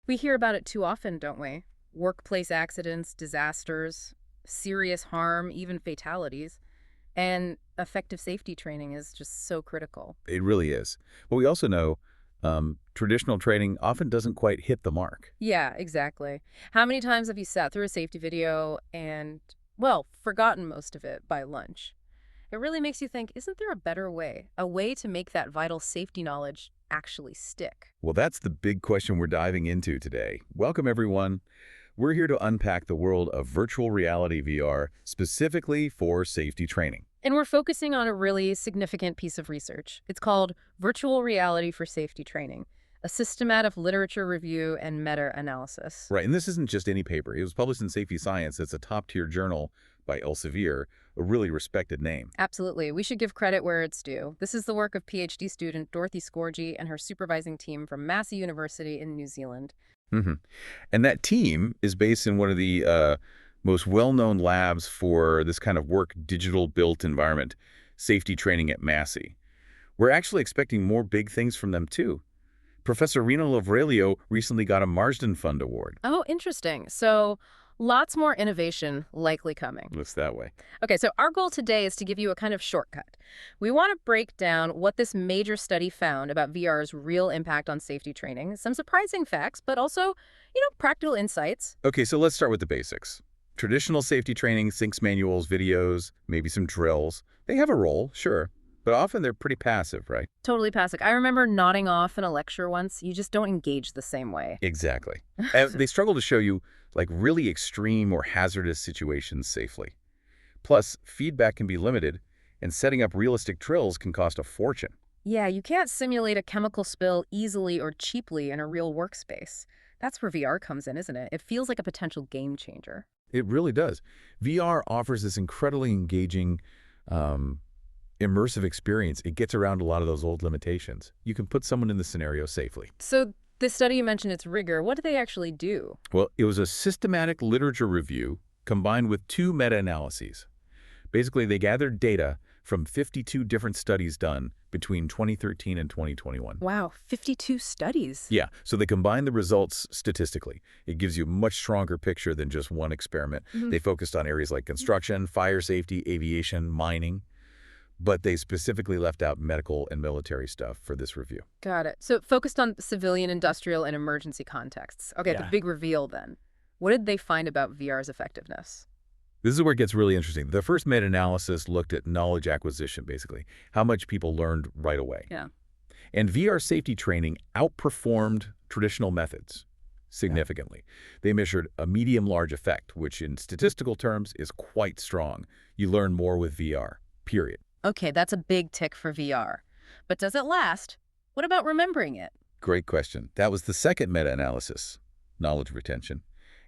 We hear about it too often, don't we? Workplace accidents, disasters, serious harm, even fatalities. And effective safety training is just so critical. It really is. But we also know traditional training often doesn't quite hit the mark. Yeah, exactly. How many times have you sat through a safety video and, well, forgotten most of it by lunch? It really makes you think, isn't there a better way? A way to make that vital safety knowledge actually stick? Well, that's the big question we're diving into today. Welcome, everyone. We're here to unpack the world of virtual reality VR specifically for safety training. And we're focusing on a really significant piece of research. It's called Virtual Reality for Safety Training, a systematic literature review and meta-analysis. Right, and this isn't just any paper. It was published in Safety Science. It's a top-tier journal by Elsevier, a really respected name. Absolutely. We should give credit where it's due. This is the work of PhD student Dorothy Scorgi and her supervising team from Massey University in New Zealand. hmm And that team is based in one of the most well-known labs for this kind of work, digital built environment, safety training at Massey. We're actually expecting more big things from them, too. Professor Rino Lavrelio recently got a Marsden Fund Award. Oh, interesting. So lots more innovation likely coming. Looks that way. Okay, so our goal today is to give you a kind of shortcut. We want to break down what this major study found about VR's real impact on safety training, some surprising facts, but also, practical insights. Okay, so let's start with the basics. Traditional safety training, syncs manuals, videos, maybe some drills. They have a role, sure, but often they're pretty passive, right? Totally passive. I remember nodding off in a lecture once. You just don't engage the same way. Exactly. And they struggle to show you like really extreme or hazardous situations safely. Plus, feedback can be limited, and setting up realistic drills can cost a fortune. Yeah, you can't simulate a chemical spill easily or cheaply in a real workspace. That's where VR comes in, isn't it? It feels like a potential game changer. It really does. VR offers this incredibly engaging, um, immersive experience. It gets around a lot of those old limitations. You can put someone in the scenario safely. So this study you mentioned, its rigor, what do they actually do? Well, it was a systematic literature review combined with two meta-analyses. Basically, they gathered data from 52 different studies done between 2013 and 2021. Wow, 52 studies. Yeah, so they combine the results statistically. It gives you a much stronger picture than just one experiment. Mhm. They focused on areas like construction, fire safety, aviation, mining, but they specifically left out medical and military stuff for this review. Got it. So it focused on civilian, industrial, and emergency contexts. Okay, the Yeah. big reveal then. What did they find about VR's effectiveness? This is where it gets really interesting. The first meta-analysis looked at knowledge acquisition, basically, how much people learned right away. Yeah. And VR safety training outperformed traditional methods significantly. They measured a medium-large effect, which in statistical terms is quite strong. You learn more with VR, period. Okay, that's a big tick for VR. But does it last? What about remembering it? Great question. That was the second meta-analysis, knowledge retention.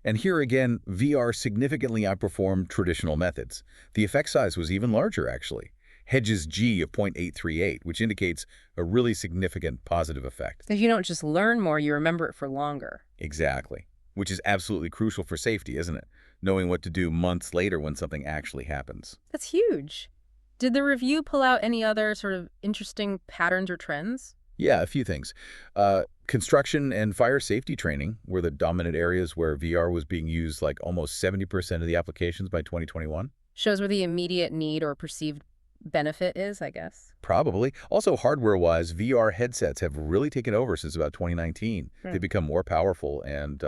And here again, VR significantly outperformed traditional methods. The effect size was even larger, actually. Hedges G of 0.838, which indicates a really significant positive effect. If you don't just learn more, you remember it for longer. Exactly. Which is absolutely crucial for safety, isn't it? Knowing what to do months later when something actually happens. That's huge. Did the review pull out any other sort of interesting patterns or trends? Yeah, a few things. Construction and fire safety training were the dominant areas where VR was being used like almost 70% of the applications by 2021. Shows where the immediate need or perceived benefit is, I guess. Probably. Also, hardware-wise, VR headsets have really taken over since about 2019. Hmm. They've become more powerful and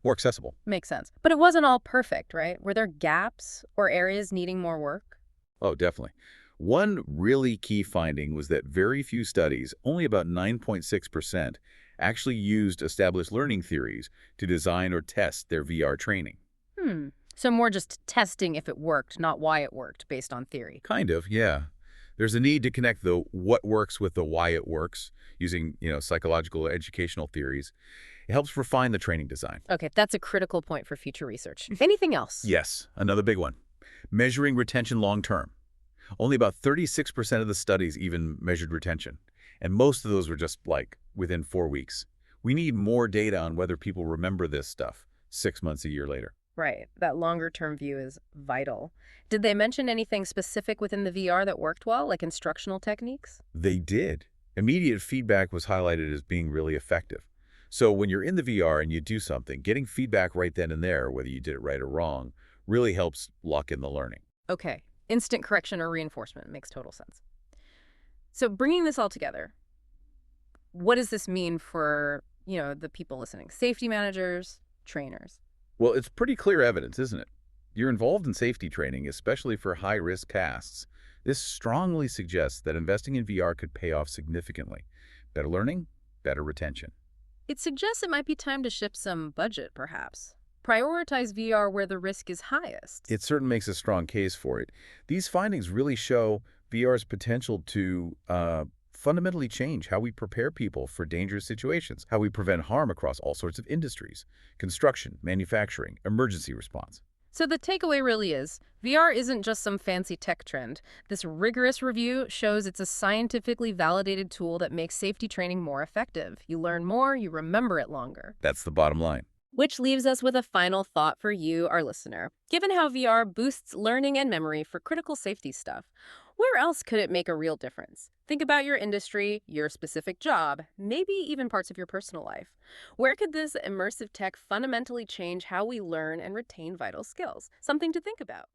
more accessible. Makes sense. But it wasn't all perfect, right? Were there gaps or areas needing more work? Oh, definitely. One really key finding was that very few studies, only about 9.6%, actually used established learning theories to design or test their VR training. Hmm. So more just testing if it worked, not why it worked, based on theory. Kind of, yeah. There's a need to connect the what works with the why it works using, psychological educational theories. It helps refine the training design. Okay, that's a critical point for future research. Anything else? Yes, another big one. Measuring retention long term. Only about 36% of the studies even measured retention, and most of those were just like within 4 weeks. We need more data on whether people remember this stuff 6 months, a year later. Right. That longer term view is vital. Did they mention anything specific within the VR that worked well, like instructional techniques? They did. Immediate feedback was highlighted as being really effective. So when you're in the VR and you do something, getting feedback right then and there, whether you did it right or wrong, really helps lock in the learning. Okay, instant correction or reinforcement makes total sense. So bringing this all together, what does this mean for, the people listening? Safety managers, trainers. Well, it's pretty clear evidence, isn't it? You're involved in safety training, especially for high-risk casts. This strongly suggests that investing in VR could pay off significantly. Better learning, better retention. It suggests it might be time to shift some budget, perhaps. Prioritize VR where the risk is highest. It certainly makes a strong case for it. These findings really show VR's potential to fundamentally change how we prepare people for dangerous situations, how we prevent harm across all sorts of industries: construction, manufacturing, emergency response. So the takeaway really is, VR isn't just some fancy tech trend. This rigorous review shows it's a scientifically validated tool that makes safety training more effective. You learn more, you remember it longer. That's the bottom line. Which leaves us with a final thought for you, our listener. Given how VR boosts learning and memory for critical safety stuff, where else could it make a real difference? Think about your industry, your specific job, maybe even parts of your personal life. Where could this immersive tech fundamentally change how we learn and retain vital skills? Something to think about.